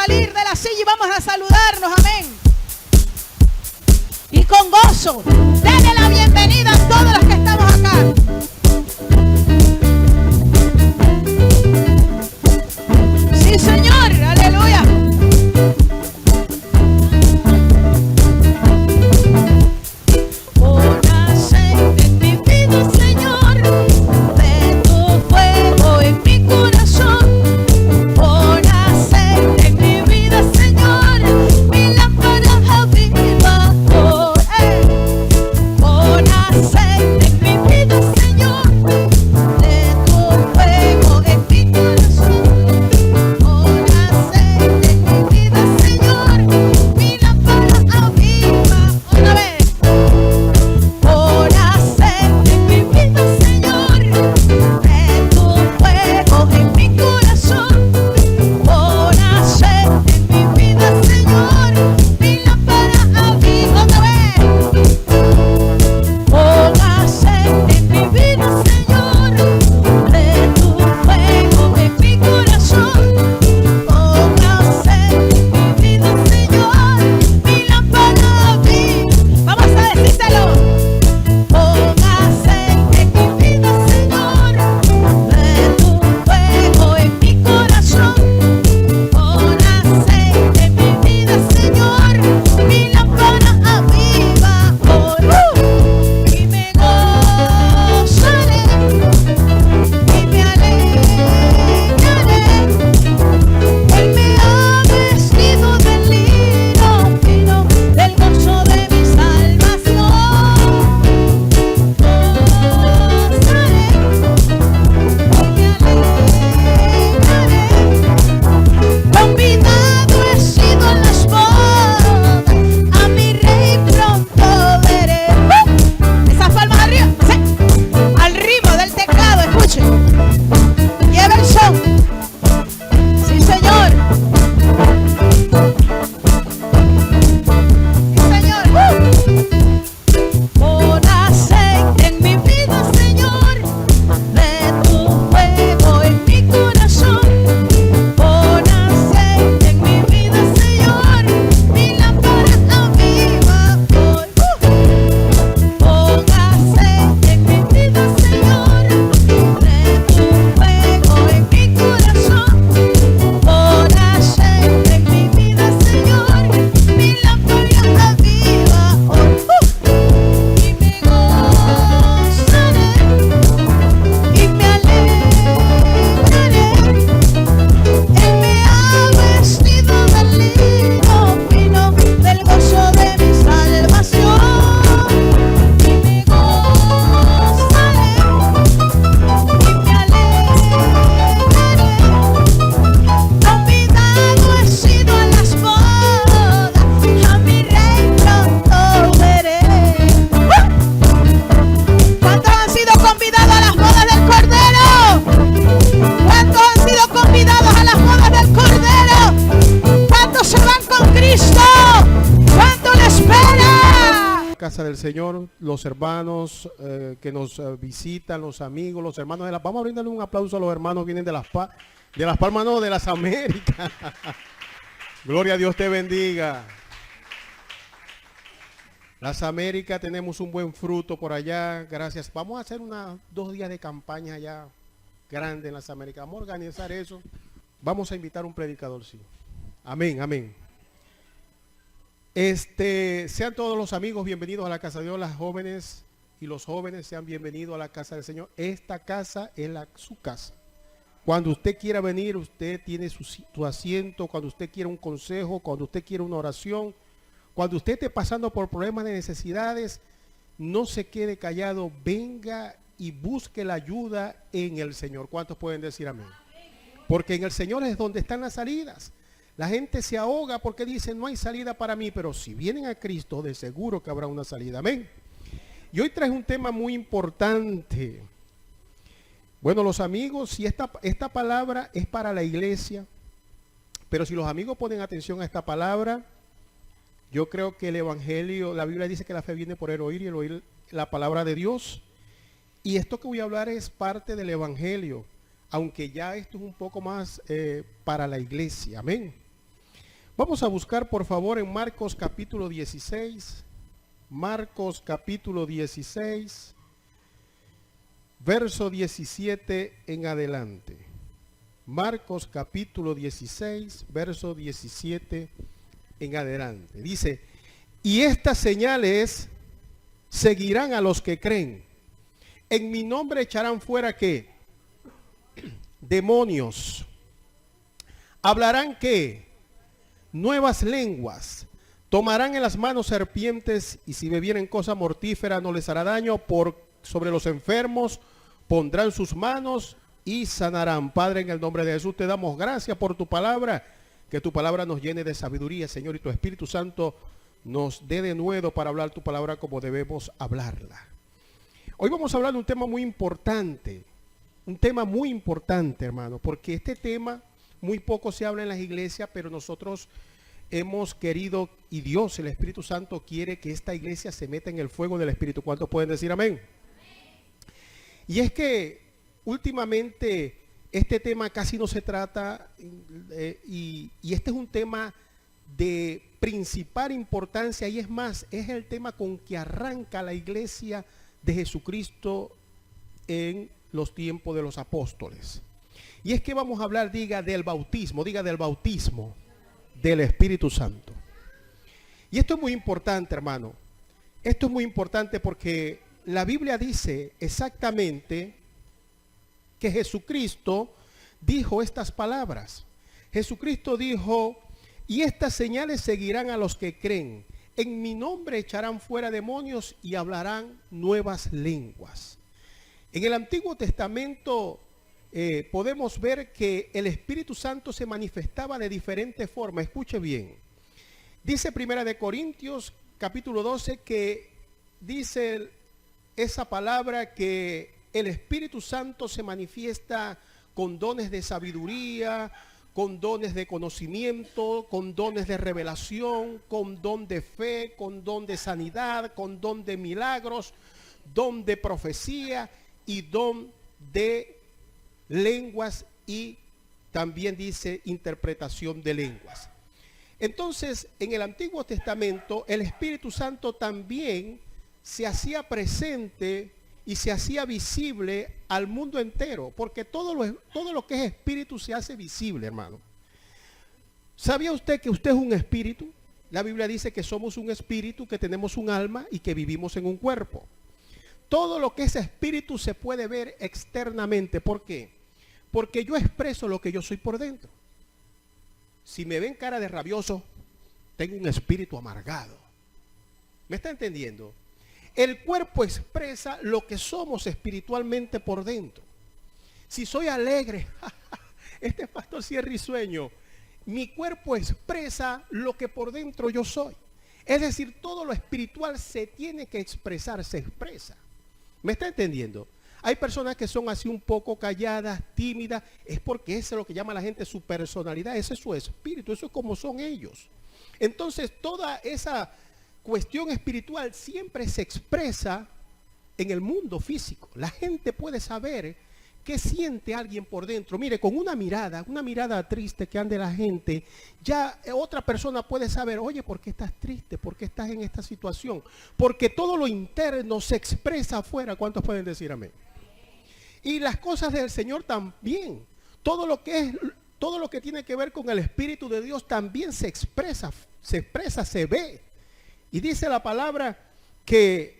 salir de la silla y vamos a saludarnos, amén. Y con gozo, denle la bienvenida a todos los que estamos acá. Sí, Señor, aleluya. Pon aceite en mi vida, Señor, de tu fuego en mi corazón. Pon aceite en mi vida, Señor, mi lámpara aviva. Pon aceite en mi vida, Señor, de tu fuego en mi corazón. Pon aceite en mi vida, Señor, mi lámpara aviva. Otra vez. Pon aceite en mi vida, Señor, de tu fuego en mi corazón. Pon aceite en mi vida, Señor, mi lámpara aviva. Otra vez. Pon aceite en mi vida, Señor, de tu fuego en mi corazón. Pon aceite en mi vida, Señor, mi lámpara aviva. Vamos a decírselo. Pon aceite en mi vida, Señor, de tu fuego en mi corazón. Pon aceite en mi vida, Señor, mi lámpara aviva hoy. Y me gozaré y me alegraré. Él me ha vestido de lino fino, del gozo de mi salvación. Gozaré y me alegraré. Convidado he sido a las bodas, a mi rey pronto veré. Esas palmas arriba, sí, al ritmo del teclado, escuchen. Lleva el son. Sí, Señor. Sí, Señor. Pon aceite en mi vida, Señor, de tu fuego en mi corazón. Pon aceite en mi vida, Señor, mi lámpara aviva hoy. Pon aceite en mi vida, Señor, de tu fuego en mi corazón. Pon aceite en mi vida, Señor, mi lámpara aviva hoy. Y me gozaré y me alegraré. Él me ha vestido de lino fino, del gozo de mi salvación. Y me gozaré y me alegraré. Convidado he sido a las bodas, a mi rey pronto veré. ¿Cuántos han sido convidados a las bodas del Cordero? ¿Cuántos han sido convidados a las bodas del Cordero? ¿Cuántos se van con Cristo? ¿Cuánto le espera? Casa del Señor, los hermanos que nos visitan, los amigos, los hermanos de vamos a brindarle un aplauso a los hermanos que vienen de las Palmas, no, de las Américas. Gloria a Dios, te bendiga. Las Américas tenemos un buen fruto por allá, gracias. Vamos a hacer 2 días de campaña allá grande en las Américas. Vamos a organizar eso. Vamos a invitar un predicador, sí. Amén, amén. Sean todos los amigos bienvenidos a la casa de Dios, las jóvenes y los jóvenes sean bienvenidos a la casa del Señor. Esta casa es su casa. Cuando usted quiera venir, usted tiene su asiento. Cuando usted quiera un consejo, cuando usted quiera una oración, cuando usted esté pasando por problemas de necesidades, no se quede callado, venga y busque la ayuda en el Señor. ¿Cuántos pueden decir amén? Porque en el Señor es donde están las salidas. La gente se ahoga porque dice no hay salida para mí, pero si vienen a Cristo, de seguro que habrá una salida. Amén. Y hoy traje un tema muy importante. Bueno, los amigos, si esta palabra es para la iglesia, pero si los amigos ponen atención a esta palabra, yo creo que el evangelio, la Biblia dice que la fe viene por el oír y el oír la palabra de Dios. Y esto que voy a hablar es parte del evangelio, aunque ya esto es un poco más para la iglesia. Amén. Vamos a buscar por favor en Marcos capítulo 16. Marcos capítulo 16, verso 17 en adelante. Marcos capítulo 16, verso 17 en adelante. Dice, y estas señales seguirán a los que creen. En mi nombre echarán fuera ¿qué? Demonios. Hablarán ¿qué? Nuevas lenguas. Tomarán en las manos serpientes y si bebieren cosa mortífera no les hará daño. Sobre los enfermos pondrán sus manos y sanarán. Padre, en el nombre de Jesús te damos gracias por tu palabra. Que tu palabra nos llene de sabiduría, Señor, y tu Espíritu Santo nos dé de nuevo para hablar tu palabra como debemos hablarla. Hoy vamos a hablar de un tema muy importante. Un tema muy importante, hermano, porque este tema muy poco se habla en las iglesias, pero nosotros hemos querido, y Dios, el Espíritu Santo, quiere que esta iglesia se meta en el fuego del Espíritu. ¿Cuántos pueden decir amén? Y es que últimamente este tema casi no se trata, y este es un tema de principal importancia, y es más, es el tema con que arranca la iglesia de Jesucristo en los tiempos de los apóstoles. Y es que vamos a hablar, diga del bautismo del Espíritu Santo. Y esto es muy importante, hermano. Esto es muy importante porque la Biblia dice exactamente que Jesucristo dijo estas palabras. Jesucristo dijo, y estas señales seguirán a los que creen. En mi nombre echarán fuera demonios y hablarán nuevas lenguas. En el Antiguo Testamento podemos ver que el Espíritu Santo se manifestaba de diferentes formas. Escuche bien. Dice Primera de Corintios capítulo 12 que dice esa palabra que el Espíritu Santo se manifiesta con dones de sabiduría, con dones de conocimiento, con dones de revelación, con don de fe, con don de sanidad, con don de milagros, don de profecía y don de lenguas, y también dice interpretación de lenguas. Entonces, en el Antiguo Testamento, el Espíritu Santo también se hacía presente y se hacía visible al mundo entero, porque todo lo que es espíritu se hace visible, hermano. ¿Sabía usted que usted es un espíritu? La Biblia dice que somos un espíritu, que tenemos un alma y que vivimos en un cuerpo. Todo lo que es espíritu se puede ver externamente. ¿Por qué? Porque yo expreso lo que yo soy por dentro. Si me ven cara de rabioso, tengo un espíritu amargado. ¿Me está entendiendo? El cuerpo expresa lo que somos espiritualmente por dentro. Si soy alegre, este pastor sí es risueño, mi cuerpo expresa lo que por dentro yo soy. Es decir, todo lo espiritual se tiene que expresar, se expresa. ¿Me está entendiendo? Hay personas que son así un poco calladas, tímidas, es porque eso es lo que llama la gente su personalidad, ese es su espíritu, eso es como son ellos. Entonces toda esa cuestión espiritual siempre se expresa en el mundo físico. La gente puede saber qué siente alguien por dentro. Mire, con una mirada triste que ande la gente, ya otra persona puede saber, oye, ¿por qué estás triste? ¿Por qué estás en esta situación? Porque todo lo interno se expresa afuera. ¿Cuántos pueden decir amén? Y las cosas del Señor también. Todo lo que tiene que ver con el Espíritu de Dios también se expresa, se ve. Y dice la palabra que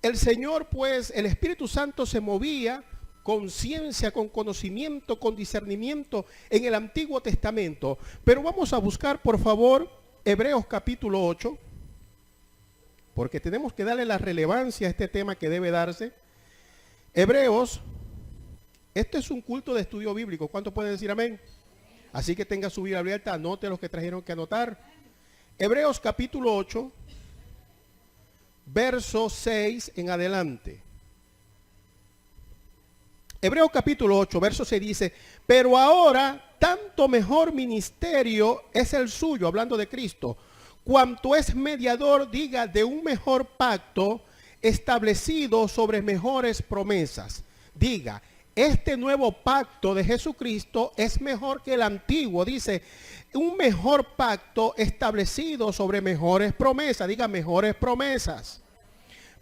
el Señor, pues, el Espíritu Santo se movía con ciencia, con conocimiento, con discernimiento en el Antiguo Testamento. Pero vamos a buscar, por favor, Hebreos capítulo 8, porque tenemos que darle la relevancia a este tema que debe darse. Hebreos, esto es un culto de estudio bíblico. ¿Cuántos pueden decir amén? Así que tenga su Biblia abierta, anote los que trajeron que anotar. Hebreos capítulo 8, verso 6 en adelante. Hebreos capítulo 8, verso 6 dice, pero ahora tanto mejor ministerio es el suyo, hablando de Cristo, cuanto es mediador, diga, de un mejor pacto establecido sobre mejores promesas. Diga, este nuevo pacto de Jesucristo es mejor que el antiguo. Dice, un mejor pacto establecido sobre mejores promesas. Diga, mejores promesas.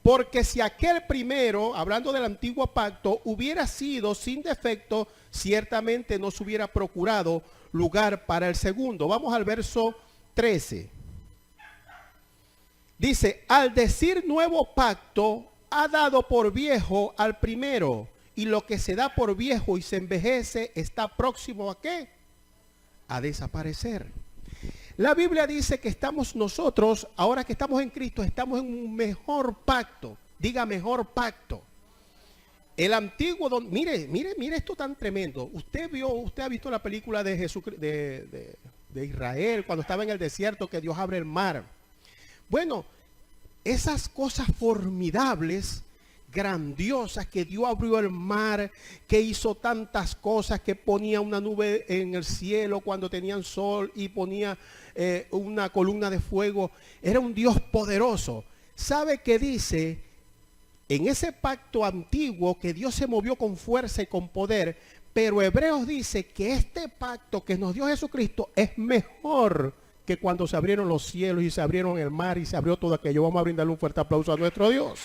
Porque si aquel primero, hablando del antiguo pacto, hubiera sido sin defecto, ciertamente no se hubiera procurado lugar para el segundo. Vamos al verso 13. Dice, al decir nuevo pacto, ha dado por viejo al primero, y lo que se da por viejo y se envejece está próximo ¿a qué? A desaparecer. La Biblia dice que estamos nosotros, ahora que estamos en Cristo, estamos en un mejor pacto. Diga, mejor pacto. El antiguo, mire esto tan tremendo. Usted ha visto la película de Jesucristo, de Israel, cuando estaba en el desierto, que Dios abre el mar. Bueno, esas cosas formidables, grandiosas, que Dios abrió el mar, que hizo tantas cosas, que ponía una nube en el cielo cuando tenían sol y ponía una columna de fuego. Era un Dios poderoso. ¿Sabe qué dice? En ese pacto antiguo que Dios se movió con fuerza y con poder, pero Hebreos dice que este pacto que nos dio Jesucristo es mejor que cuando se abrieron los cielos y se abrieron el mar y se abrió todo aquello. Vamos a brindarle un fuerte aplauso a nuestro Dios.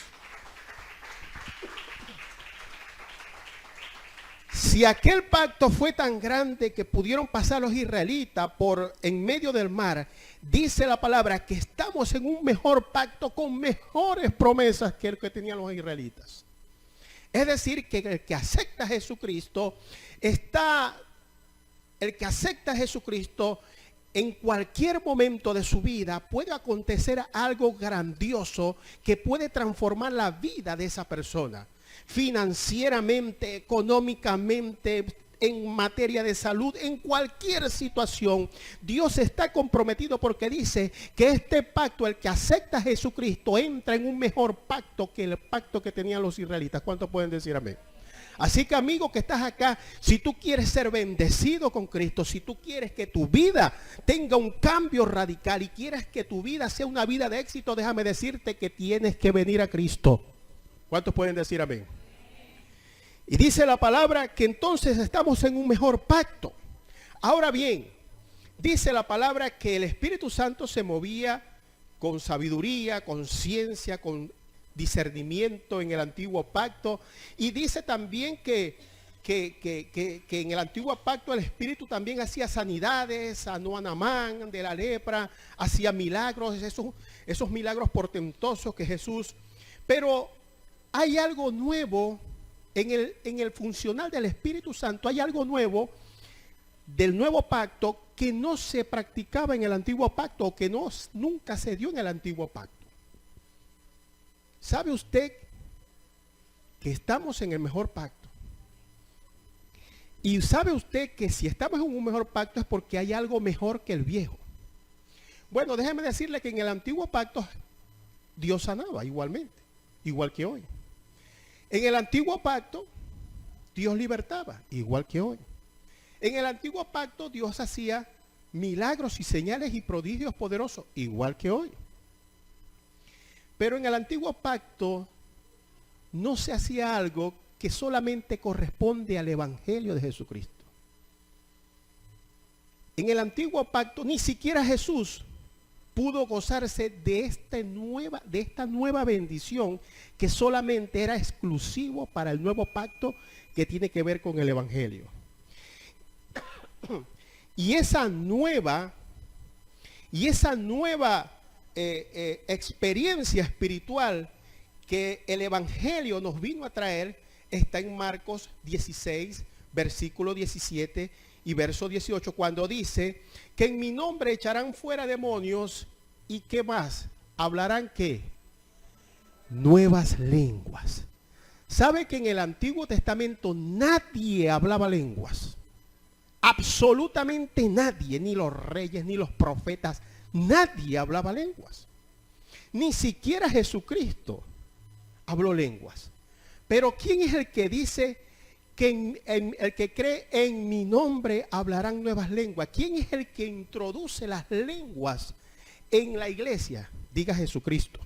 Si aquel pacto fue tan grande que pudieron pasar los israelitas por en medio del mar, dice la palabra que estamos en un mejor pacto con mejores promesas que el que tenían los israelitas. Es decir, que el que acepta a Jesucristo en cualquier momento de su vida puede acontecer algo grandioso que puede transformar la vida de esa persona. Financieramente, económicamente, en materia de salud, en cualquier situación, Dios está comprometido porque dice que este pacto, el que acepta a Jesucristo, entra en un mejor pacto que el pacto que tenían los israelitas. ¿Cuántos pueden decir amén? Así que, amigo que estás acá, si tú quieres ser bendecido con Cristo, si tú quieres que tu vida tenga un cambio radical y quieres que tu vida sea una vida de éxito, déjame decirte que tienes que venir a Cristo. ¿Cuántos pueden decir amén? Y dice la palabra que entonces estamos en un mejor pacto. Ahora bien, dice la palabra que el Espíritu Santo se movía con sabiduría, con ciencia, con discernimiento en el antiguo pacto. Y dice también que en el antiguo pacto el Espíritu también hacía sanidades, sanó a Naamán de la lepra, hacía milagros, esos milagros portentosos que Jesús. Pero hay algo nuevo en el funcional del Espíritu Santo, hay algo nuevo del nuevo pacto que no se practicaba en el antiguo pacto o que nunca se dio en el antiguo pacto. ¿Sabe usted que estamos en el mejor pacto? Y sabe usted que si estamos en un mejor pacto es porque hay algo mejor que el viejo. Bueno, déjeme decirle que en el antiguo pacto Dios sanaba igualmente, igual que hoy. En el antiguo pacto Dios libertaba, igual que hoy. En el antiguo pacto Dios hacía milagros y señales y prodigios poderosos, igual que hoy. Pero en el antiguo pacto no se hacía algo que solamente corresponde al Evangelio de Jesucristo. En el antiguo pacto ni siquiera Jesús pudo gozarse de esta nueva bendición que solamente era exclusivo para el nuevo pacto que tiene que ver con el Evangelio. Y esa nueva experiencia espiritual que el Evangelio nos vino a traer está en Marcos 16, versículo 17 y verso 18, cuando dice que en mi nombre echarán fuera demonios y ¿qué más? Hablarán ¿qué? Nuevas lenguas. ¿Sabe que en el Antiguo Testamento nadie hablaba lenguas? Absolutamente nadie, ni los reyes, ni los profetas, nadie hablaba lenguas. Ni siquiera Jesucristo habló lenguas. Pero ¿quién es el que dice que el que cree en mi nombre hablarán nuevas lenguas? ¿Quién es el que introduce las lenguas en la iglesia? Diga Jesucristo.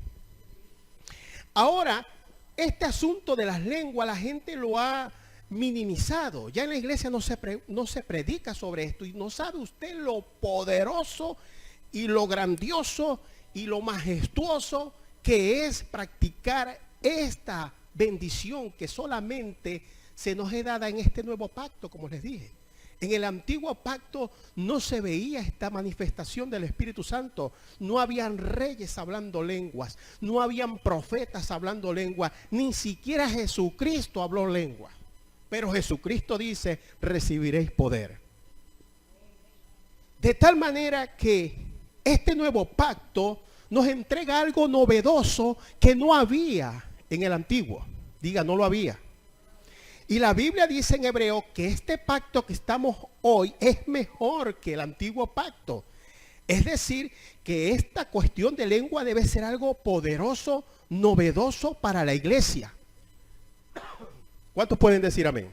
Ahora, este asunto de las lenguas, la gente lo ha minimizado. Ya en la iglesia no se predica sobre esto, y no sabe usted lo poderoso y lo grandioso y lo majestuoso que es practicar esta bendición que solamente se nos es dada en este nuevo pacto, como les dije. En el antiguo pacto no se veía esta manifestación del Espíritu Santo. No habían reyes hablando lenguas, no habían profetas hablando lenguas, ni siquiera Jesucristo habló lengua. Pero Jesucristo dice, recibiréis poder. De tal manera que este nuevo pacto nos entrega algo novedoso que no había en el antiguo. Diga, no lo había. Y la Biblia dice en Hebreo que este pacto que estamos hoy es mejor que el antiguo pacto. Es decir, que esta cuestión de lengua debe ser algo poderoso, novedoso para la iglesia. ¿Cuántos pueden decir amén?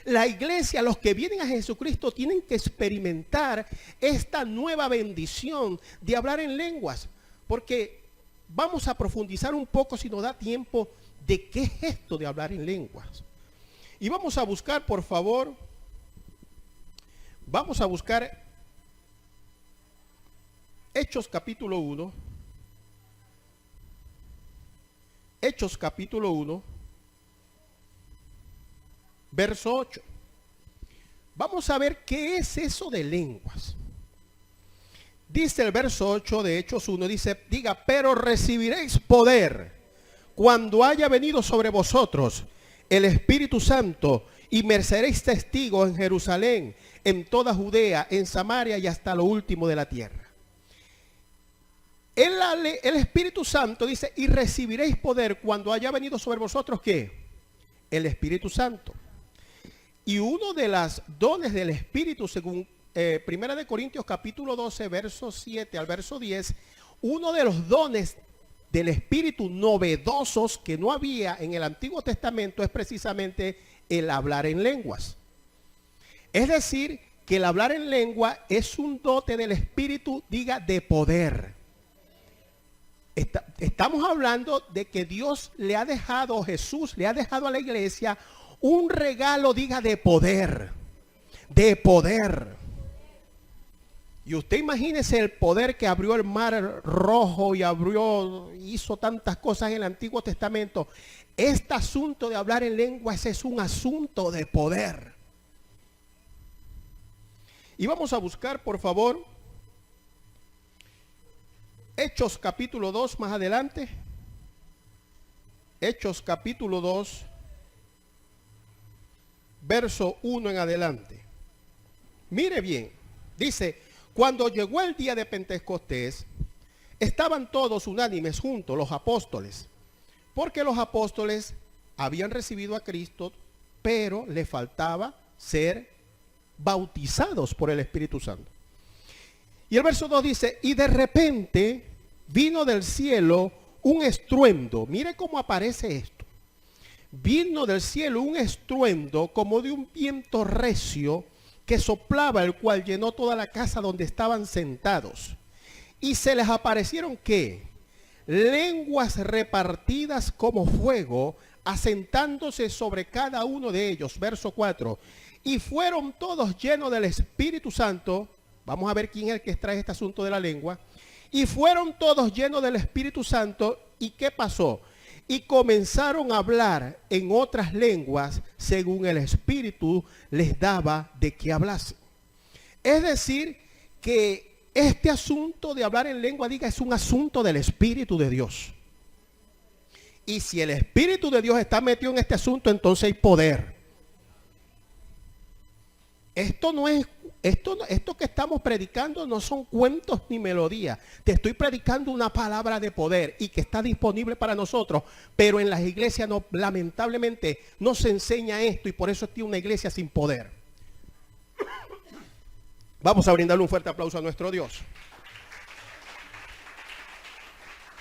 La iglesia, los que vienen a Jesucristo, tienen que experimentar esta nueva bendición de hablar en lenguas. Porque vamos a profundizar un poco, si nos da tiempo, de qué es esto de hablar en lenguas. Y vamos a buscar, por favor, vamos a buscar Hechos capítulo 1. Hechos capítulo 1, verso 8. Vamos a ver qué es eso de lenguas. Dice el verso 8 de Hechos 1, dice, diga, pero recibiréis poder cuando haya venido sobre vosotros el Espíritu Santo, y me seréis testigos en Jerusalén, en toda Judea, en Samaria y hasta lo último de la tierra. El Espíritu Santo dice, y recibiréis poder cuando haya venido sobre vosotros, ¿qué? El Espíritu Santo. Y uno de los dones del Espíritu, según Primera de Corintios capítulo 12, verso 7 al verso 10, uno de los dones del Espíritu novedosos que no había en el Antiguo Testamento es precisamente el hablar en lenguas. Es decir, que el hablar en lengua es un dote del Espíritu, diga, de poder. Estamos hablando de que Dios le ha dejado, Jesús le ha dejado a la iglesia un regalo, diga, de poder. De poder. Y usted imagínese el poder que abrió el mar rojo y hizo tantas cosas en el Antiguo Testamento. Este asunto de hablar en lenguas es un asunto de poder. Y vamos a buscar, por favor, Hechos capítulo 2 más adelante. Hechos capítulo 2, verso 1 en adelante. Mire bien, dice, cuando llegó el día de Pentecostés, estaban todos unánimes juntos, los apóstoles, porque los apóstoles habían recibido a Cristo, pero le faltaba ser bautizados por el Espíritu Santo. Y el verso 2 dice, y de repente vino del cielo un estruendo. Mire cómo aparece esto. Vino del cielo un estruendo como de un viento recio que soplaba, el cual llenó toda la casa donde estaban sentados. Y se les aparecieron, ¿qué? Lenguas repartidas como fuego, asentándose sobre cada uno de ellos. Verso 4. Y fueron todos llenos del Espíritu Santo. Vamos a ver quién es el que trae este asunto de la lengua. Y fueron todos llenos del Espíritu Santo. ¿Y qué pasó? Y comenzaron a hablar en otras lenguas según el Espíritu les daba de qué hablasen. Es decir, que este asunto de hablar en lengua, diga, es un asunto del Espíritu de Dios. Y si el Espíritu de Dios está metido en este asunto, entonces hay poder. Esto que estamos predicando no son cuentos ni melodías. Te estoy predicando una palabra de poder y que está disponible para nosotros, pero en las iglesias no, lamentablemente no se enseña esto, y por eso tiene una iglesia sin poder. Vamos a brindarle un fuerte aplauso a nuestro Dios.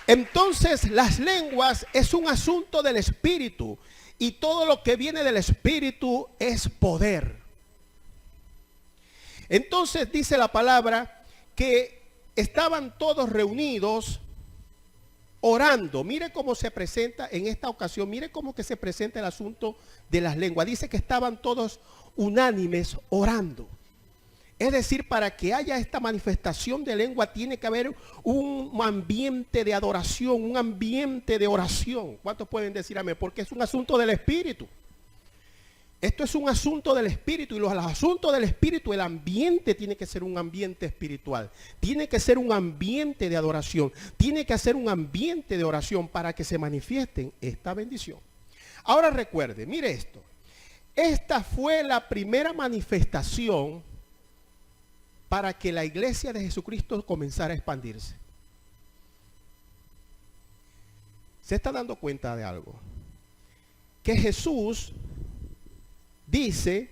Entonces, las lenguas es un asunto del Espíritu, y todo lo que viene del Espíritu es poder. Entonces dice la palabra que estaban todos reunidos orando. Mire cómo se presenta en esta ocasión, mire cómo que se presenta el asunto de las lenguas. Dice que estaban todos unánimes orando. Es decir, para que haya esta manifestación de lengua tiene que haber un ambiente de adoración, un ambiente de oración. ¿Cuántos pueden decir amén? Porque es un asunto del Espíritu. Esto es un asunto del Espíritu, y los asuntos del Espíritu, el ambiente tiene que ser un ambiente espiritual. Tiene que ser un ambiente de adoración. Tiene que ser un ambiente de oración para que se manifieste esta bendición. Ahora recuerde, mire esto. Esta fue la primera manifestación para que la iglesia de Jesucristo comenzara a expandirse. ¿Se está dando cuenta de algo? Que Jesús dice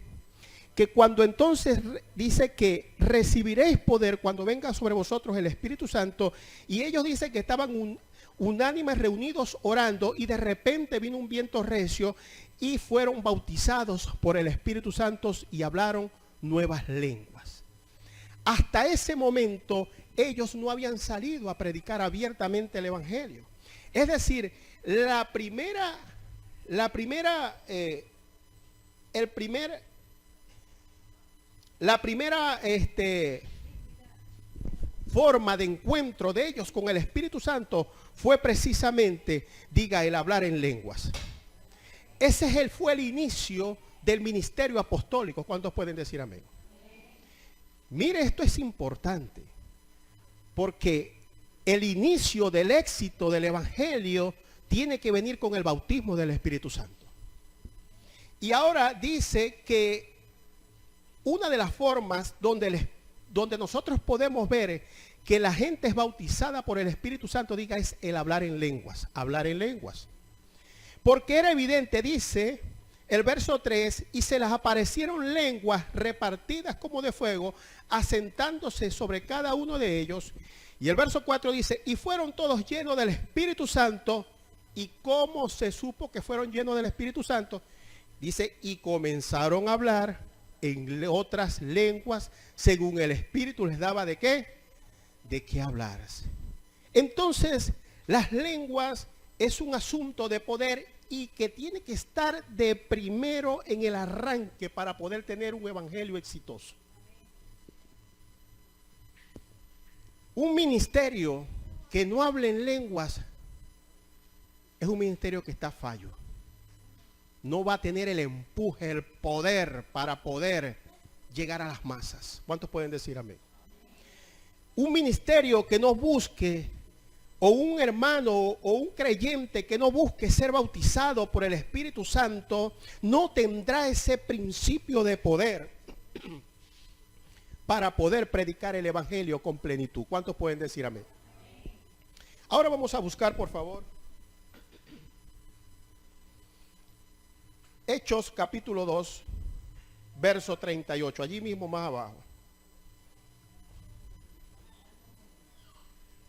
que cuando entonces dice que recibiréis poder cuando venga sobre vosotros el Espíritu Santo, y ellos dicen que estaban unánimes reunidos orando, y de repente vino un viento recio y fueron bautizados por el Espíritu Santo y hablaron nuevas lenguas. Hasta ese momento ellos no habían salido a predicar abiertamente el Evangelio. Es decir, la primera forma de encuentro de ellos con el Espíritu Santo fue precisamente, diga, el hablar en lenguas. Ese fue el inicio del ministerio apostólico. ¿Cuántos pueden decir amén? Mire, esto es importante, porque el inicio del éxito del Evangelio tiene que venir con el bautismo del Espíritu Santo. Y ahora dice que una de las formas donde nosotros podemos ver que la gente es bautizada por el Espíritu Santo, diga, es el hablar en lenguas. Hablar en lenguas. Porque era evidente, dice el verso 3, y se les aparecieron lenguas repartidas como de fuego, asentándose sobre cada uno de ellos. Y el verso 4 dice, y fueron todos llenos del Espíritu Santo. ¿Y cómo se supo que fueron llenos del Espíritu Santo? Dice, y comenzaron a hablar en otras lenguas, según el Espíritu les daba de qué hablar. Entonces, las lenguas es un asunto de poder y que tiene que estar de primero en el arranque para poder tener un evangelio exitoso. Un ministerio que no hable en lenguas es un ministerio que está fallo. No va a tener el empuje, el poder para poder llegar a las masas. ¿Cuántos pueden decir amén? Un ministerio que no busque, o un hermano o un creyente que no busque ser bautizado por el Espíritu Santo, no tendrá ese principio de poder para poder predicar el evangelio con plenitud. ¿Cuántos pueden decir amén? Ahora vamos a buscar, por favor, Hechos capítulo 2, verso 38, allí mismo más abajo.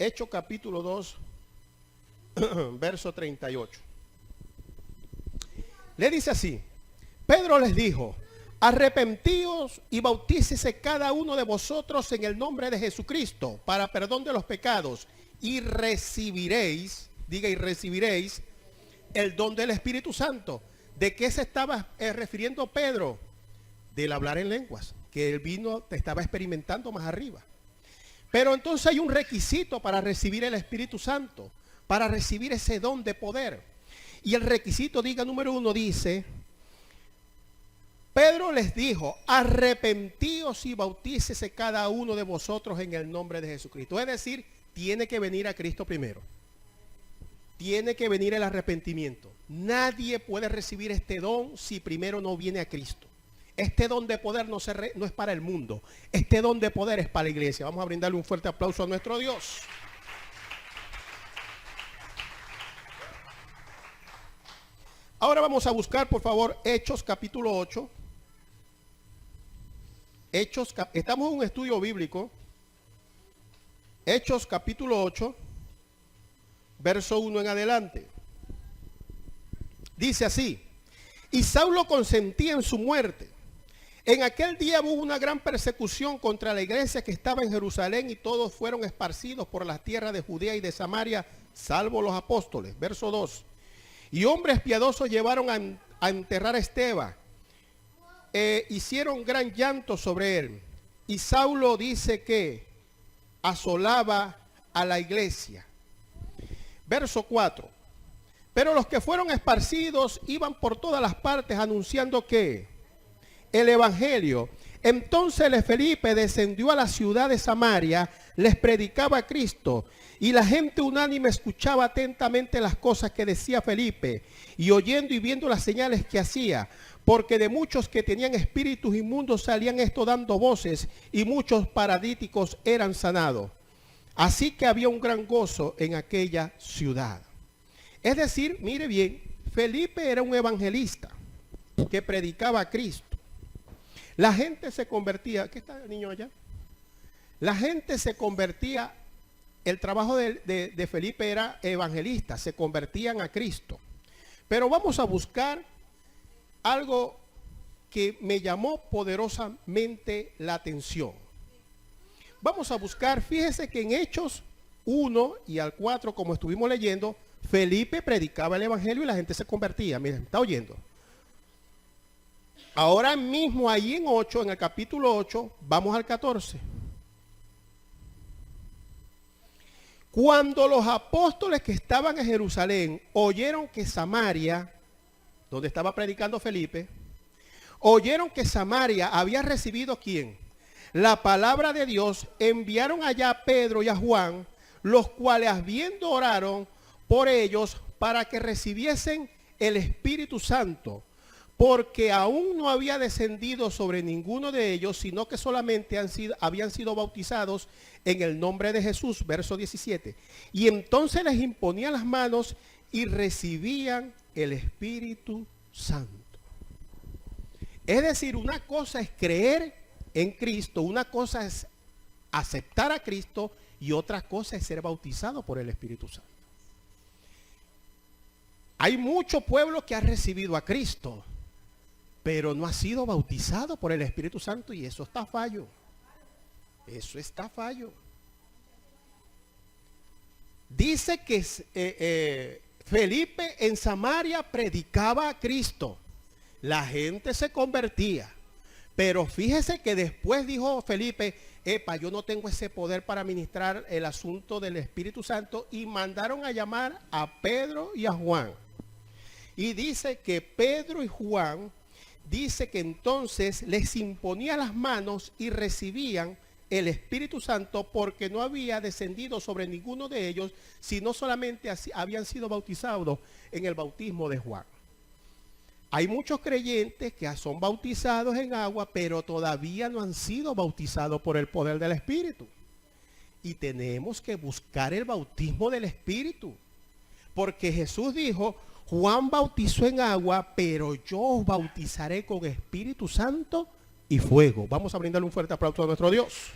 Hechos capítulo 2, verso 38. Le dice así: Pedro les dijo, arrepentíos y bautícese cada uno de vosotros en el nombre de Jesucristo para perdón de los pecados, y recibiréis, diga, y recibiréis el don del Espíritu Santo. ¿De qué se estaba refiriendo Pedro? Del hablar en lenguas, que él estaba experimentando más arriba. Pero entonces hay un requisito para recibir el Espíritu Santo, para recibir ese don de poder. Y el requisito, diga, número 1, dice, Pedro les dijo, arrepentíos y bautícese cada uno de vosotros en el nombre de Jesucristo. Es decir, tiene que venir a Cristo primero. Tiene que venir el arrepentimiento. Nadie puede recibir este don si primero no viene a Cristo. Este don de poder no es para el mundo. Este don de poder es para la iglesia. Vamos a brindarle un fuerte aplauso a nuestro Dios. Ahora vamos a buscar, por favor, Hechos capítulo 8. Estamos en un estudio bíblico. Hechos capítulo 8. Verso 1 en adelante. Dice así: y Saulo consentía en su muerte. En aquel día hubo una gran persecución contra la iglesia que estaba en Jerusalén y todos fueron esparcidos por las tierras de Judea y de Samaria, salvo los apóstoles. Verso 2. Y hombres piadosos llevaron a enterrar a Esteban. Hicieron gran llanto sobre él. Y Saulo dice que asolaba a la iglesia. Verso 4. Pero los que fueron esparcidos iban por todas las partes anunciando que el evangelio. Entonces Felipe descendió a la ciudad de Samaria, les predicaba a Cristo, y la gente unánime escuchaba atentamente las cosas que decía Felipe, y oyendo y viendo las señales que hacía, porque de muchos que tenían espíritus inmundos salían esto dando voces, y muchos paralíticos eran sanados. Así que había un gran gozo en aquella ciudad. Es decir, mire bien, Felipe era un evangelista que predicaba a Cristo. La gente se convertía, ¿qué está el niño allá? La gente se convertía, el trabajo de Felipe era evangelista, se convertían a Cristo. Pero vamos a buscar algo que me llamó poderosamente la atención. Vamos a buscar, fíjese que en Hechos 1 y al 4, como estuvimos leyendo, Felipe predicaba el evangelio y la gente se convertía. Miren, ¿está oyendo? Ahora mismo ahí en 8, en el capítulo 8, vamos al 14. Cuando los apóstoles que estaban en Jerusalén oyeron que Samaria, donde estaba predicando Felipe, oyeron que Samaria había recibido ¿quién? La palabra de Dios, enviaron allá a Pedro y a Juan, los cuales habiendo oraron por ellos para que recibiesen el Espíritu Santo, porque aún no había descendido sobre ninguno de ellos, sino que solamente habían sido bautizados en el nombre de Jesús. Verso 17. Y entonces les imponían las manos y recibían el Espíritu Santo. Es decir, una cosa es creer en Cristo, una cosa es aceptar a Cristo y otra cosa es ser bautizado por el Espíritu Santo. Hay mucho pueblo que ha recibido a Cristo, pero no ha sido bautizado por el Espíritu Santo y eso está fallo. Eso está fallo. Dice que Felipe en Samaria predicaba a Cristo. La gente se convertía. Pero fíjese que después dijo Felipe, yo no tengo ese poder para ministrar el asunto del Espíritu Santo, y mandaron a llamar a Pedro y a Juan. Y dice que Pedro y Juan, dice que entonces les imponía las manos y recibían el Espíritu Santo, porque no había descendido sobre ninguno de ellos, sino solamente habían sido bautizados en el bautismo de Juan. Hay muchos creyentes que son bautizados en agua, pero todavía no han sido bautizados por el poder del Espíritu. Y tenemos que buscar el bautismo del Espíritu, porque Jesús dijo, Juan bautizó en agua, pero yo os bautizaré con Espíritu Santo y fuego. Vamos a brindarle un fuerte aplauso a nuestro Dios.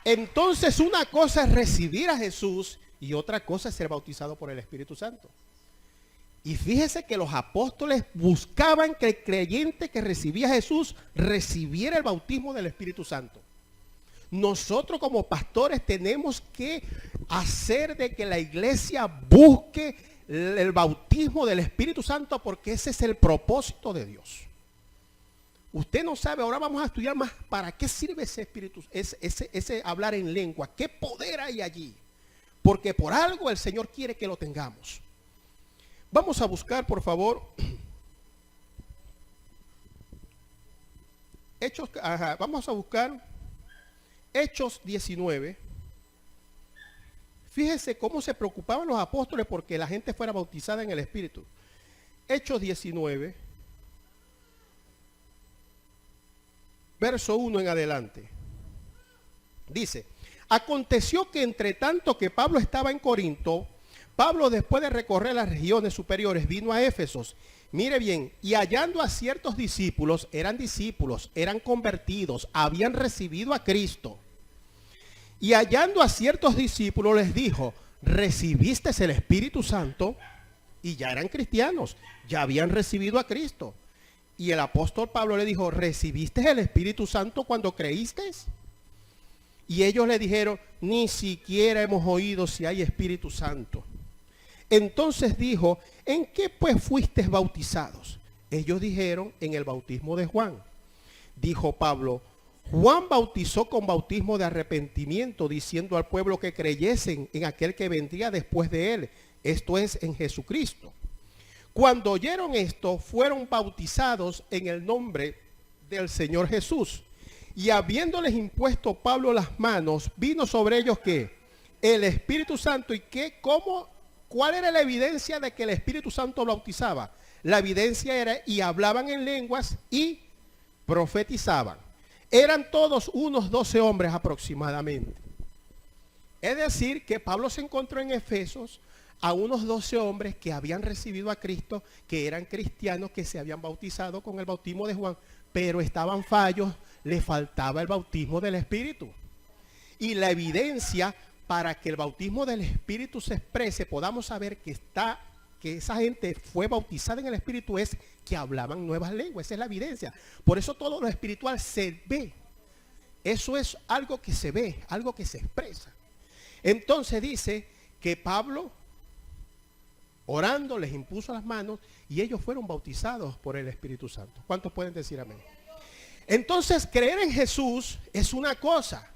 Entonces, una cosa es recibir a Jesús y otra cosa es ser bautizado por el Espíritu Santo. Y fíjese que los apóstoles buscaban que el creyente que recibía a Jesús recibiera el bautismo del Espíritu Santo. Nosotros como pastores tenemos que hacer de que la iglesia busque el bautismo del Espíritu Santo, porque ese es el propósito de Dios. Usted no sabe, ahora vamos a estudiar más para qué sirve ese espíritu, ese hablar en lengua, qué poder hay allí, porque por algo el Señor quiere que lo tengamos. Vamos a buscar, por favor, vamos a buscar Hechos 19. Fíjese cómo se preocupaban los apóstoles porque la gente fuera bautizada en el Espíritu. Hechos 19, verso 1 en adelante. Dice, aconteció que entre tanto que Pablo estaba en Corinto, Pablo, después de recorrer las regiones superiores, vino a Éfeso. Mire bien, y hallando a ciertos discípulos, eran convertidos, habían recibido a Cristo. Y hallando a ciertos discípulos les dijo, ¿recibiste el Espíritu Santo? Y ya eran cristianos, ya habían recibido a Cristo. Y el apóstol Pablo le dijo, ¿recibiste el Espíritu Santo cuando creíste? Y ellos le dijeron, ni siquiera hemos oído si hay Espíritu Santo. Entonces dijo, ¿en qué pues fuisteis bautizados? Ellos dijeron, en el bautismo de Juan. Dijo Pablo, Juan bautizó con bautismo de arrepentimiento, diciendo al pueblo que creyesen en aquel que vendría después de él, esto es, en Jesucristo. Cuando oyeron esto, fueron bautizados en el nombre del Señor Jesús. Y habiéndoles impuesto Pablo las manos, vino sobre ellos ¿qué? El Espíritu Santo. ¿Y qué? ¿Cómo? ¿Cuál era la evidencia de que el Espíritu Santo bautizaba? La evidencia era, y hablaban en lenguas y profetizaban. Eran todos unos 12 hombres aproximadamente. Es decir, que Pablo se encontró en Efesos a unos 12 hombres que habían recibido a Cristo, que eran cristianos, que se habían bautizado con el bautismo de Juan, pero estaban fallos, les faltaba el bautismo del Espíritu. Y la evidencia para que el bautismo del Espíritu se exprese, podamos saber que esa gente fue bautizada en el Espíritu, es que hablaban nuevas lenguas. Esa es la evidencia. Por eso todo lo espiritual se ve. Eso es algo que se ve, algo que se expresa. Entonces dice que Pablo, orando, les impuso las manos y ellos fueron bautizados por el Espíritu Santo. ¿Cuántos pueden decir amén? Entonces, creer en Jesús es una cosa.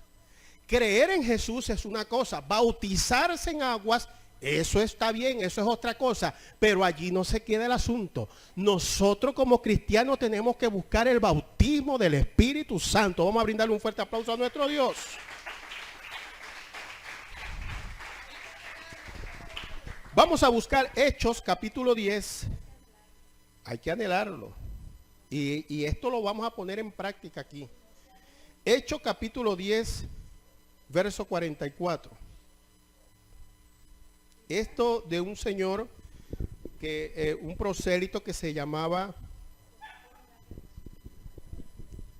Creer en Jesús es una cosa. Bautizarse en aguas, eso está bien, eso es otra cosa. Pero allí no se queda el asunto. Nosotros como cristianos tenemos que buscar el bautismo del Espíritu Santo. Vamos a brindarle un fuerte aplauso a nuestro Dios. Vamos a buscar Hechos capítulo 10. Hay que anhelarlo. Y esto lo vamos a poner en práctica aquí. Hechos capítulo 10, verso 44. Esto de un señor, un prosélito que se llamaba,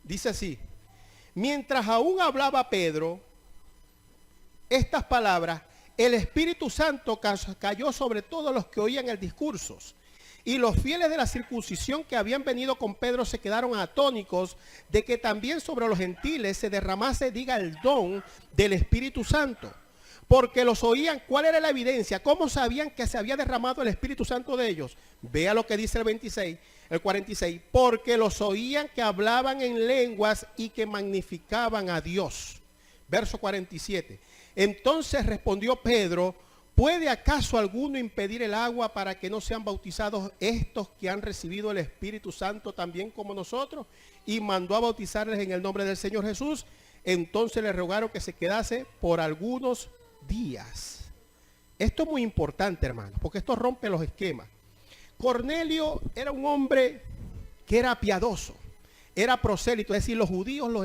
dice así: mientras aún hablaba Pedro estas palabras, el Espíritu Santo cayó sobre todos los que oían el discurso. Y los fieles de la circuncisión que habían venido con Pedro se quedaron atónicos de que también sobre los gentiles se derramase, diga, el don del Espíritu Santo. Porque los oían. ¿Cuál era la evidencia? ¿Cómo sabían que se había derramado el Espíritu Santo de ellos? Vea lo que dice el 46. Porque los oían que hablaban en lenguas y que magnificaban a Dios. Verso 47. Entonces respondió Pedro: ¿puede acaso alguno impedir el agua para que no sean bautizados estos que han recibido el Espíritu Santo también como nosotros? Y mandó a bautizarles en el nombre del Señor Jesús. Entonces le rogaron que se quedase por algunos días. Esto es muy importante, hermanos, porque esto rompe los esquemas. Cornelio era un hombre que era piadoso, era prosélito, es decir, los judíos lo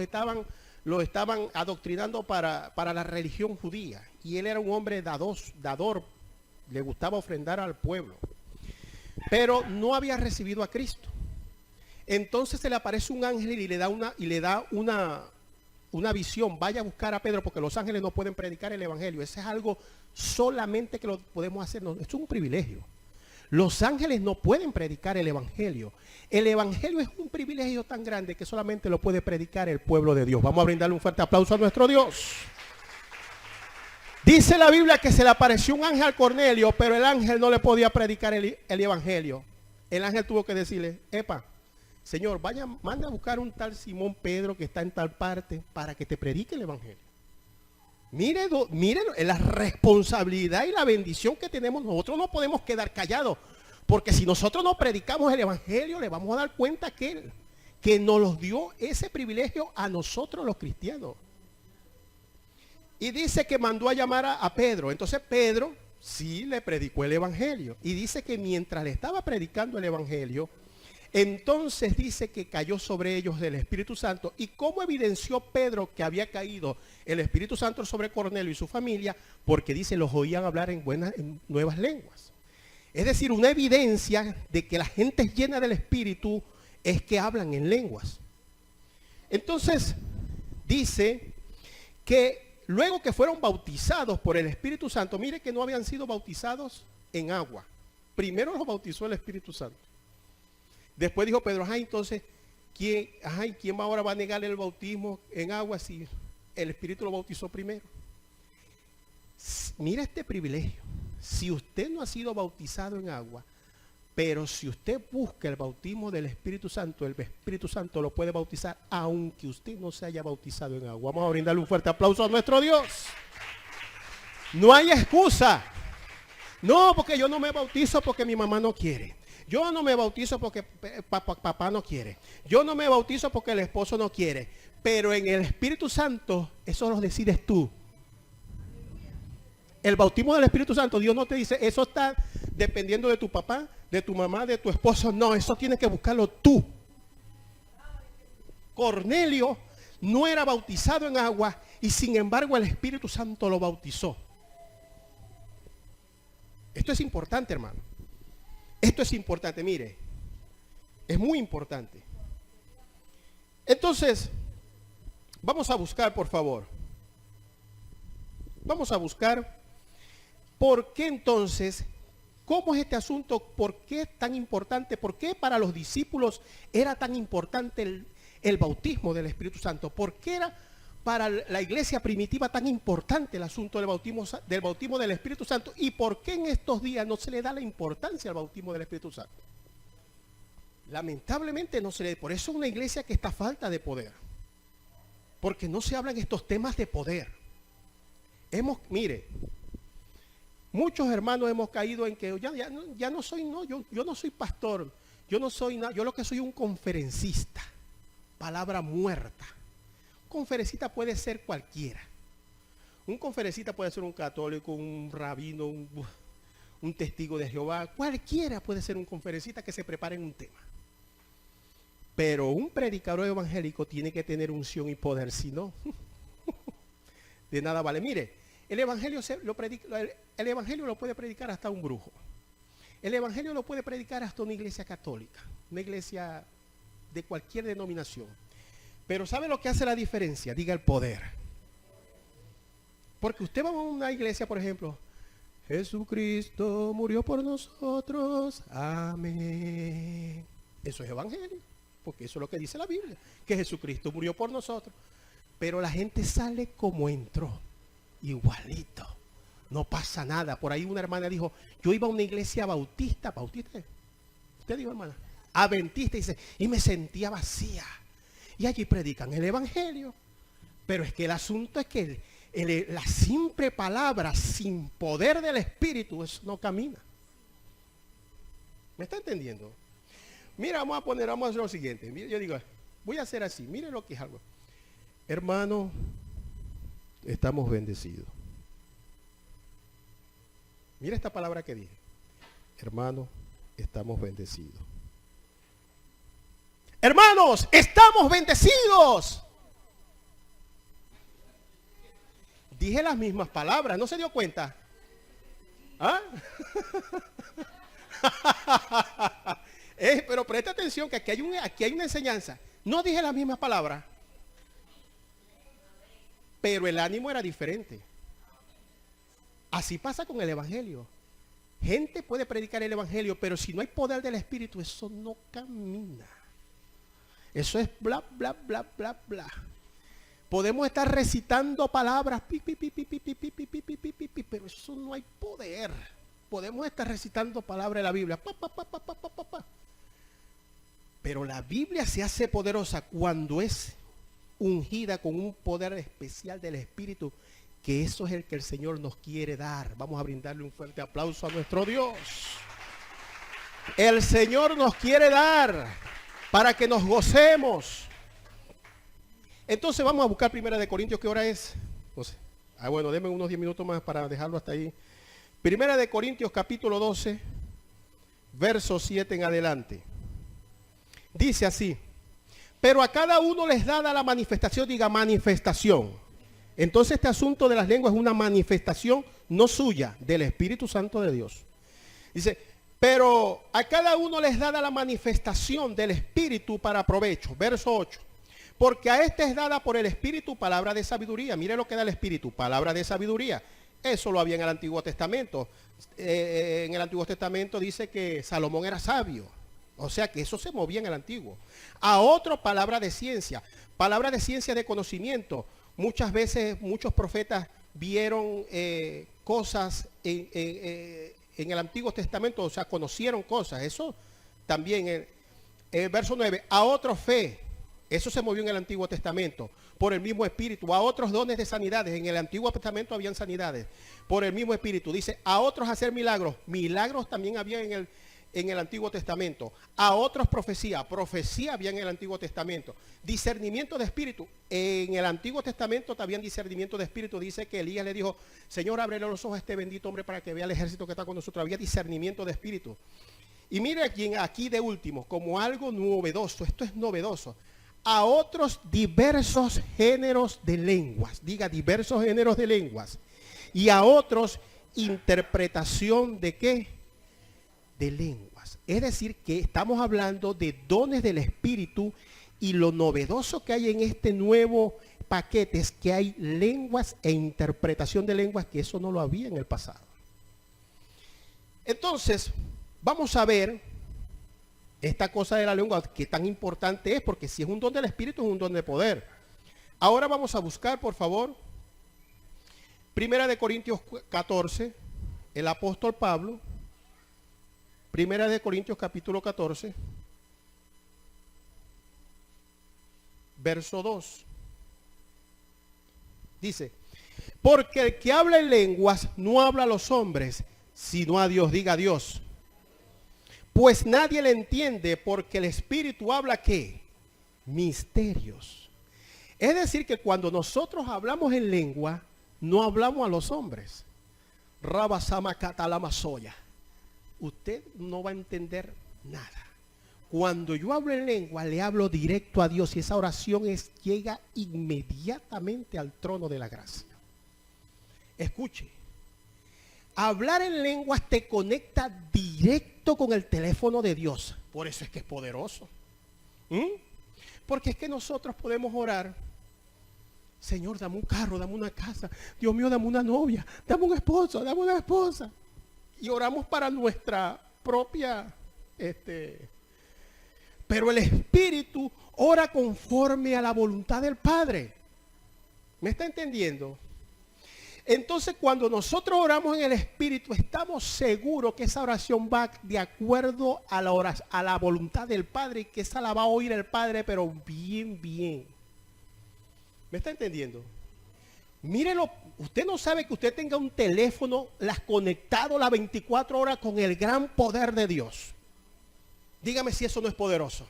estaban adoctrinando para la religión judía. Y él era un hombre dador, le gustaba ofrendar al pueblo. Pero no había recibido a Cristo. Entonces se le aparece un ángel y le da una visión. Vaya a buscar a Pedro, porque los ángeles no pueden predicar el evangelio. Eso es algo solamente que lo podemos hacer. No, es un privilegio. Los ángeles no pueden predicar el evangelio. El evangelio es un privilegio tan grande que solamente lo puede predicar el pueblo de Dios. Vamos a brindarle un fuerte aplauso a nuestro Dios. Dice la Biblia que se le apareció un ángel a Cornelio, pero el ángel no le podía predicar el evangelio. El ángel tuvo que decirle: epa, Señor, manda a buscar un tal Simón Pedro que está en tal parte para que te predique el evangelio. Miren la responsabilidad y la bendición que tenemos. Nosotros no podemos quedar callados, porque si nosotros no predicamos el evangelio, le vamos a dar cuenta que nos los dio ese privilegio a nosotros los cristianos. Y dice que mandó a llamar a Pedro. Entonces Pedro sí le predicó el evangelio. Y dice que mientras le estaba predicando el evangelio, entonces dice que cayó sobre ellos el Espíritu Santo. ¿Y cómo evidenció Pedro que había caído el Espíritu Santo sobre Cornelio y su familia? Porque dice, los oían hablar en nuevas lenguas. Es decir, una evidencia de que la gente llena del Espíritu es que hablan en lenguas. Entonces dice que luego que fueron bautizados por el Espíritu Santo, mire que no habían sido bautizados en agua. Primero los bautizó el Espíritu Santo. Después dijo Pedro, ajá, entonces, ¿quién ahora va a negar el bautismo en agua si el Espíritu lo bautizó primero? Mira este privilegio. Si usted no ha sido bautizado en agua, pero si usted busca el bautismo del Espíritu Santo, el Espíritu Santo lo puede bautizar aunque usted no se haya bautizado en agua. Vamos a brindarle un fuerte aplauso a nuestro Dios. No hay excusa. No, porque yo no me bautizo porque mi mamá no quiere. Yo no me bautizo porque papá no quiere. Yo no me bautizo porque el esposo no quiere. Pero en el Espíritu Santo, eso lo decides tú. El bautismo del Espíritu Santo, Dios no te dice, eso está dependiendo de tu papá, de tu mamá, de tu esposo. No, eso tienes que buscarlo tú. Cornelio no era bautizado en agua y sin embargo el Espíritu Santo lo bautizó. Esto es importante, hermano. Esto es importante, mire. Es muy importante. Entonces, vamos a buscar, por favor. Vamos a buscar por qué entonces, cómo es este asunto, por qué es tan importante, por qué para los discípulos era tan importante el bautismo del Espíritu Santo, por qué era para la iglesia primitiva tan importante el asunto del bautismo del Espíritu Santo y por qué en estos días no se le da la importancia al bautismo del Espíritu Santo. Lamentablemente no se le da. Por eso es una iglesia que está a falta de poder, porque no se hablan estos temas de poder. Mire, muchos hermanos hemos caído en que yo no soy pastor, yo no soy nada, yo lo que soy un conferencista, palabra muerta. Conferencista puede ser cualquiera. Un conferencista puede ser un católico, un rabino, un testigo de Jehová. Cualquiera puede ser un conferencista que se prepare en un tema. Pero un predicador evangélico tiene que tener unción y poder, si no, de nada vale. Mire, el evangelio lo puede predicar hasta un brujo. El evangelio lo puede predicar hasta una iglesia católica, una iglesia de cualquier denominación. Pero ¿sabe lo que hace la diferencia? Diga el poder. Porque usted va a una iglesia, por ejemplo, Jesucristo murió por nosotros, amén. Eso es evangelio, porque eso es lo que dice la Biblia, que Jesucristo murió por nosotros. Pero la gente sale como entró, igualito, no pasa nada. Por ahí una hermana dijo, yo iba a una iglesia bautista, usted dijo, hermana, adventista, dice, y me sentía vacía. Y allí predican el evangelio. Pero es que el asunto es que la simple palabra sin poder del Espíritu, eso no camina. ¿Me está entendiendo? Mira, vamos a hacer lo siguiente. Mira, yo digo, voy a hacer así. Mire lo que es algo. Hermano, estamos bendecidos. Mira esta palabra que dije. Hermano, estamos bendecidos. Hermanos, estamos bendecidos. Dije las mismas palabras, ¿no se dio cuenta? ¿Ah? Pero presta atención que aquí hay una enseñanza. No dije las mismas palabras, pero el ánimo era diferente. Así pasa con el evangelio. Gente puede predicar el evangelio, pero si no hay poder del Espíritu, eso no camina. Eso es bla, bla, bla, bla, bla. Podemos estar recitando palabras, pero eso no hay poder. Podemos estar recitando palabras de la Biblia, pero la Biblia se hace poderosa cuando es ungida con un poder especial del Espíritu, que eso es el que el Señor nos quiere dar. Vamos a brindarle un fuerte aplauso a nuestro Dios. El Señor nos quiere dar para que nos gocemos. Entonces vamos a buscar 1 Corintios, ¿qué hora es? No sé. Bueno, denme unos 10 minutos más para dejarlo hasta ahí. 1 Corintios capítulo 12, verso 7 en adelante. Dice así: pero a cada uno les dada la manifestación, diga manifestación. Entonces este asunto de las lenguas es una manifestación no suya, del Espíritu Santo de Dios. Dice, pero a cada uno les dada la manifestación del Espíritu para provecho. Verso 8. Porque a este es dada por el Espíritu palabra de sabiduría. Mire lo que da el Espíritu, palabra de sabiduría. Eso lo había en el Antiguo Testamento. En el Antiguo Testamento dice que Salomón era sabio. O sea que eso se movía en el antiguo. A otro, palabra de ciencia de conocimiento. Muchas veces muchos profetas vieron cosas en el Antiguo Testamento, o sea, conocieron cosas. Eso también, el verso 9, a otro fe. Eso se movió en el Antiguo Testamento por el mismo Espíritu. A otros dones de sanidades. En el Antiguo Testamento habían sanidades por el mismo Espíritu. Dice, a otros hacer milagros. Milagros también había en el Antiguo Testamento. A otros profecía había en el Antiguo Testamento. Discernimiento de espíritu. En el Antiguo Testamento también discernimiento de espíritu. Dice que Elías le dijo, Señor, ábrele los ojos a este bendito hombre para que vea el ejército que está con nosotros. Había discernimiento de espíritu. Y mire aquí de último, como algo novedoso, esto es novedoso. A otros diversos géneros de lenguas. Diga, diversos géneros de lenguas. Y a otros interpretación de ¿qué? De lenguas. Es decir, que estamos hablando de dones del Espíritu, y lo novedoso que hay en este nuevo paquete es que hay lenguas e interpretación de lenguas, que eso no lo había en el pasado. Entonces, vamos a ver esta cosa de la lengua, que tan importante es, porque si es un don del Espíritu, es un don de poder. Ahora vamos a buscar, por favor, Primera de Corintios 14, el apóstol Pablo. Primera de Corintios capítulo 14, verso 2. Dice, porque el que habla en lenguas no habla a los hombres, sino a Dios. Diga, Dios. Pues nadie le entiende, porque el Espíritu habla ¿qué? Misterios. Es decir, que cuando nosotros hablamos en lengua, no hablamos a los hombres. Rabasama catalamasoya. Usted no va a entender nada. Cuando yo hablo en lengua, le hablo directo a Dios, y esa oración llega inmediatamente al trono de la gracia. Escuche. Hablar en lenguas te conecta directo con el teléfono de Dios. Por eso es que es poderoso. Porque es que nosotros podemos orar. Señor, dame un carro, dame una casa. Dios mío, dame una novia. Dame un esposo, dame una esposa. Y oramos para nuestra propia... Pero el Espíritu ora conforme a la voluntad del Padre. ¿Me está entendiendo? Entonces, cuando nosotros oramos en el Espíritu, estamos seguros que esa oración va de acuerdo a la voluntad del Padre, y que esa la va a oír el Padre, pero bien, bien. ¿Me está entendiendo? Mírelo, usted no sabe que usted tenga un teléfono conectado las 24 horas con el gran poder de Dios. Dígame si eso no es poderoso.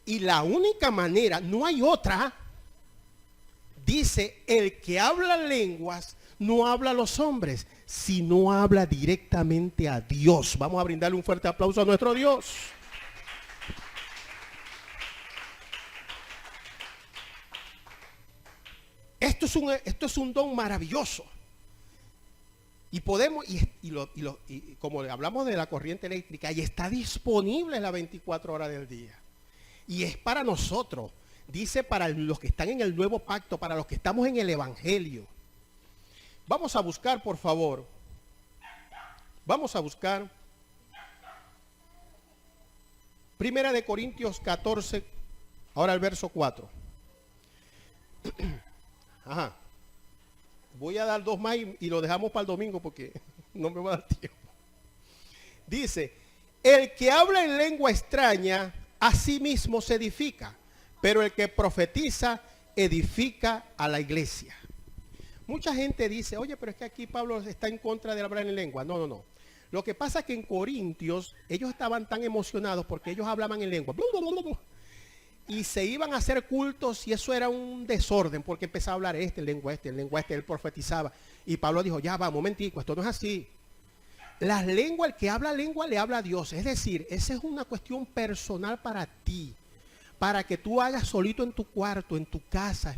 Y la única manera, no hay otra. Dice, el que habla lenguas no habla a los hombres, sino habla directamente a Dios. Vamos a brindarle un fuerte aplauso a nuestro Dios. Esto es un don maravilloso. Y podemos, y como hablamos de la corriente eléctrica, y está disponible las 24 horas del día. Y es para nosotros. Dice para los que están en el nuevo pacto, para los que estamos en el Evangelio. Vamos a buscar, por favor. Vamos a buscar. Primera de Corintios 14, ahora el verso 4. Ajá. Voy a dar dos más y lo dejamos para el domingo porque no me va a dar tiempo. Dice, el que habla en lengua extraña, a sí mismo se edifica. Pero el que profetiza edifica a la iglesia. Mucha gente dice, oye, pero es que aquí Pablo está en contra de hablar en lengua. No, no, no. Lo que pasa es que en Corintios ellos estaban tan emocionados porque ellos hablaban en lengua. Y se iban a hacer cultos, y eso era un desorden porque empezaba a hablar en lengua, él profetizaba. Y Pablo dijo, ya va, momentico, esto no es así. Las lenguas, el que habla lengua le habla a Dios. Es decir, esa es una cuestión personal para ti. Para que tú hagas solito en tu cuarto, en tu casa.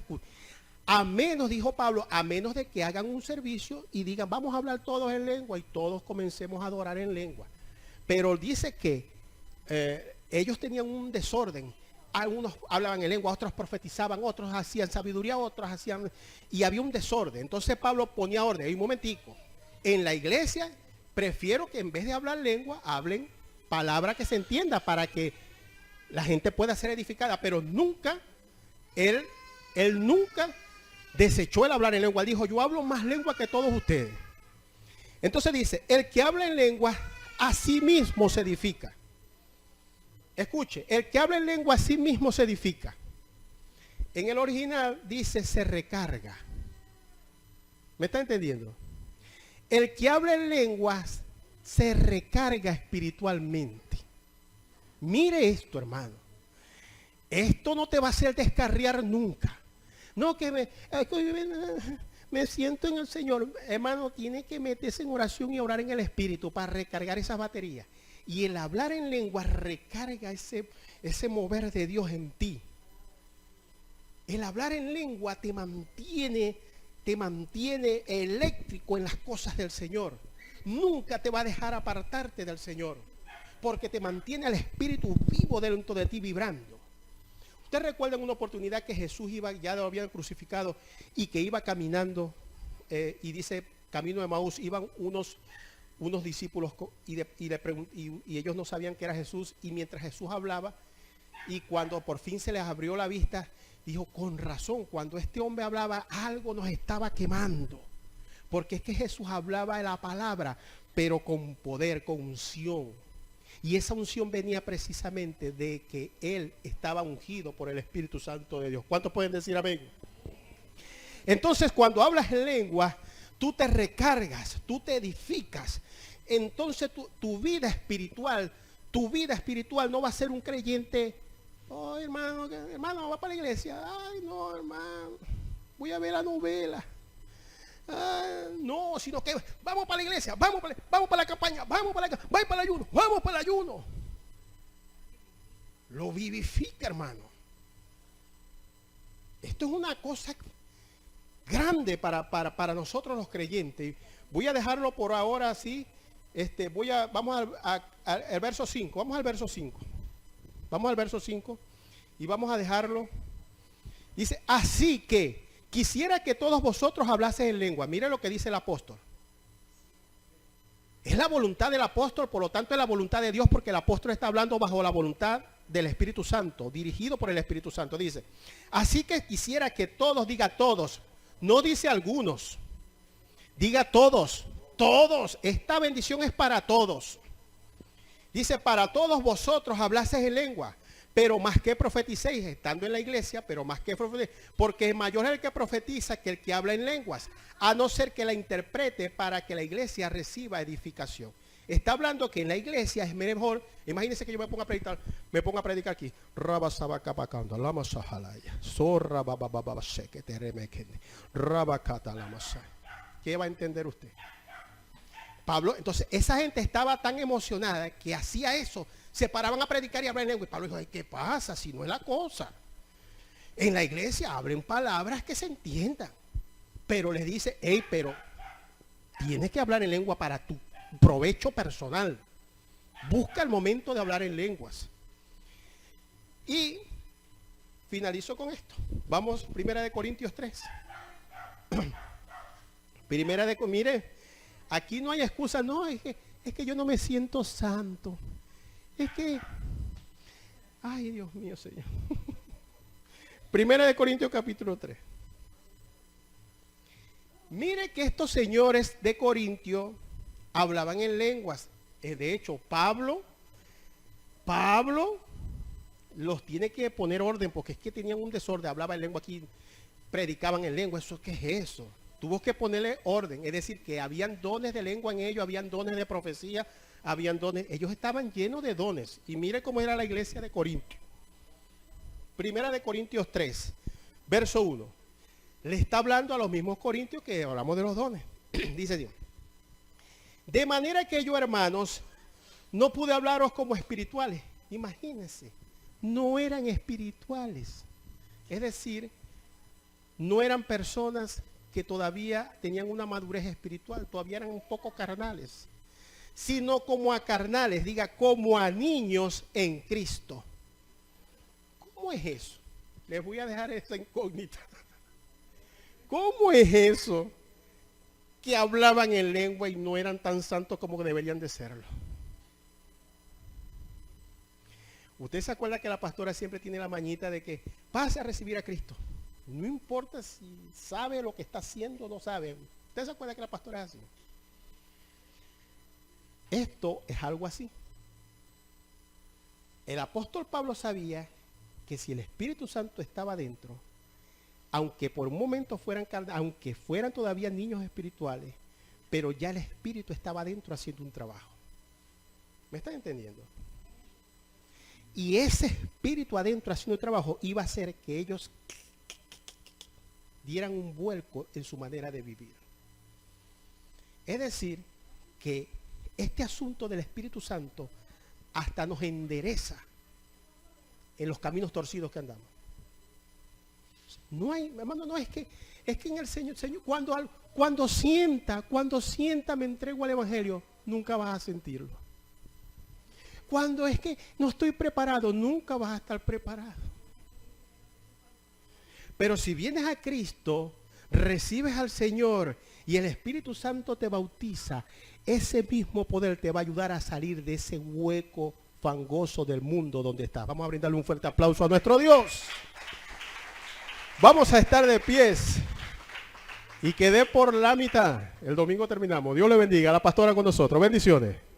A menos, dijo Pablo, a menos de que hagan un servicio y digan, vamos a hablar todos en lengua, y todos comencemos a adorar en lengua. Pero dice que ellos tenían un desorden. Algunos hablaban en lengua, otros profetizaban, otros hacían sabiduría, otros hacían... Y había un desorden. Entonces Pablo ponía orden. Y un momentico. En la iglesia, prefiero que en vez de hablar lengua, hablen palabra que se entienda para que la gente pueda ser edificada, pero nunca, él nunca desechó el hablar en lengua. Él dijo, yo hablo más lengua que todos ustedes. Entonces dice, el que habla en lengua a sí mismo se edifica. Escuche, el que habla en lengua a sí mismo se edifica. En el original dice se recarga. ¿Me está entendiendo? El que habla en lenguas se recarga espiritualmente. Mire esto, hermano. Esto no te va a hacer descarriar nunca. No, que me siento en el Señor. Hermano, tiene que meterse en oración y orar en el Espíritu para recargar esas baterías. Y el hablar en lenguas recarga ese mover de Dios en ti. El hablar en lengua te mantiene eléctrico en las cosas del Señor. Nunca te va a dejar apartarte del Señor, porque te mantiene el Espíritu vivo dentro de ti vibrando. Usted recuerda en una oportunidad que Jesús iba, ya lo habían crucificado, y que iba caminando, y dice, camino de Emaús, iban unos discípulos y ellos no sabían que era Jesús, y mientras Jesús hablaba, y cuando por fin se les abrió la vista, dijo, con razón, cuando este hombre hablaba, algo nos estaba quemando. Porque es que Jesús hablaba de la palabra, pero con poder, con unción. Y esa unción venía precisamente de que él estaba ungido por el Espíritu Santo de Dios. ¿Cuántos pueden decir amén? Entonces, cuando hablas en lengua, tú te recargas, tú te edificas. Entonces, tu vida espiritual no va a ser un creyente. Oh, hermano, va para la iglesia. Ay, no, hermano, voy a ver la novela. No, sino que vamos para la iglesia, vamos para la campaña, vamos para el ayuno, vamos para el ayuno. Lo vivifica, hermano. Esto es una cosa grande para nosotros los creyentes. Voy a dejarlo por ahora así. Vamos al verso 5. Vamos al verso 5. Vamos al verso 5 y vamos a dejarlo. Dice, así que quisiera que todos vosotros hablasen en lengua. Mire lo que dice el apóstol. Es la voluntad del apóstol, por lo tanto es la voluntad de Dios, porque el apóstol está hablando bajo la voluntad del Espíritu Santo, dirigido por el Espíritu Santo. Dice, así que quisiera que todos, diga todos, no dice algunos, diga todos, todos. Esta bendición es para todos. Dice, para todos vosotros hablaseis en lengua, pero más que profeticéis, estando en la iglesia, pero más que profeticéis, porque mayor es el que profetiza que el que habla en lenguas, a no ser que la interprete para que la iglesia reciba edificación. Está hablando que en la iglesia es mejor. Imagínense que yo me ponga a predicar aquí. ¿Qué va a entender usted? Pablo, entonces esa gente estaba tan emocionada que hacía eso, se paraban a predicar y hablar en lengua. Y Pablo dijo, ay, ¿qué pasa? Si no es la cosa. En la iglesia abren palabras que se entiendan, pero les dice, hey, pero tienes que hablar en lengua para tu provecho personal. Busca el momento de hablar en lenguas. Y finalizo con esto. Vamos, 1 Corintios 3. Mire, aquí no hay excusa. No, es que yo no me siento santo. Es que, ay, Dios mío, Señor. 1 Corintios capítulo 3. Mire que estos señores de Corintio hablaban en lenguas. De hecho, Pablo los tiene que poner orden, porque es que tenían un desorden. Hablaba en lengua aquí, predicaban en lengua. ¿Eso qué es eso? Tuvo que ponerle orden. Es decir, que habían dones de lengua en ellos, habían dones de profecía, habían dones. Ellos estaban llenos de dones. Y mire cómo era la iglesia de Corintio. 1 Corintios 3, verso 1. Le está hablando a los mismos corintios que hablamos de los dones. Dice Dios. De manera que yo, hermanos, no pude hablaros como espirituales. Imagínense, no eran espirituales. Es decir, no eran personas que todavía tenían una madurez espiritual, todavía eran un poco carnales, sino como a carnales, diga, como a niños en Cristo. ¿Cómo es eso? Les voy a dejar esta incógnita. ¿Cómo es eso que hablaban en lengua y no eran tan santos como deberían de serlo? Usted se acuerda que la pastora siempre tiene la mañita de que pase a recibir a Cristo. No importa si sabe lo que está haciendo o no sabe. ¿Usted se acuerda que la pastora es así? Esto es algo así. El apóstol Pablo sabía que si el Espíritu Santo estaba dentro, aunque por un momento aunque fueran todavía niños espirituales, pero ya el Espíritu estaba dentro haciendo un trabajo. ¿Me están entendiendo? Y ese Espíritu adentro haciendo el trabajo iba a hacer que ellos dieran un vuelco en su manera de vivir. Es decir, que este asunto del Espíritu Santo hasta nos endereza en los caminos torcidos que andamos. No hay, hermano, no es que en el Señor, cuando sienta me entrego al Evangelio, nunca vas a sentirlo. Cuando es que no estoy preparado, nunca vas a estar preparado. Pero si vienes a Cristo, recibes al Señor y el Espíritu Santo te bautiza, ese mismo poder te va a ayudar a salir de ese hueco fangoso del mundo donde estás. Vamos a brindarle un fuerte aplauso a nuestro Dios. Vamos a estar de pies y quedé por la mitad. El domingo terminamos. Dios le bendiga. La pastora con nosotros. Bendiciones.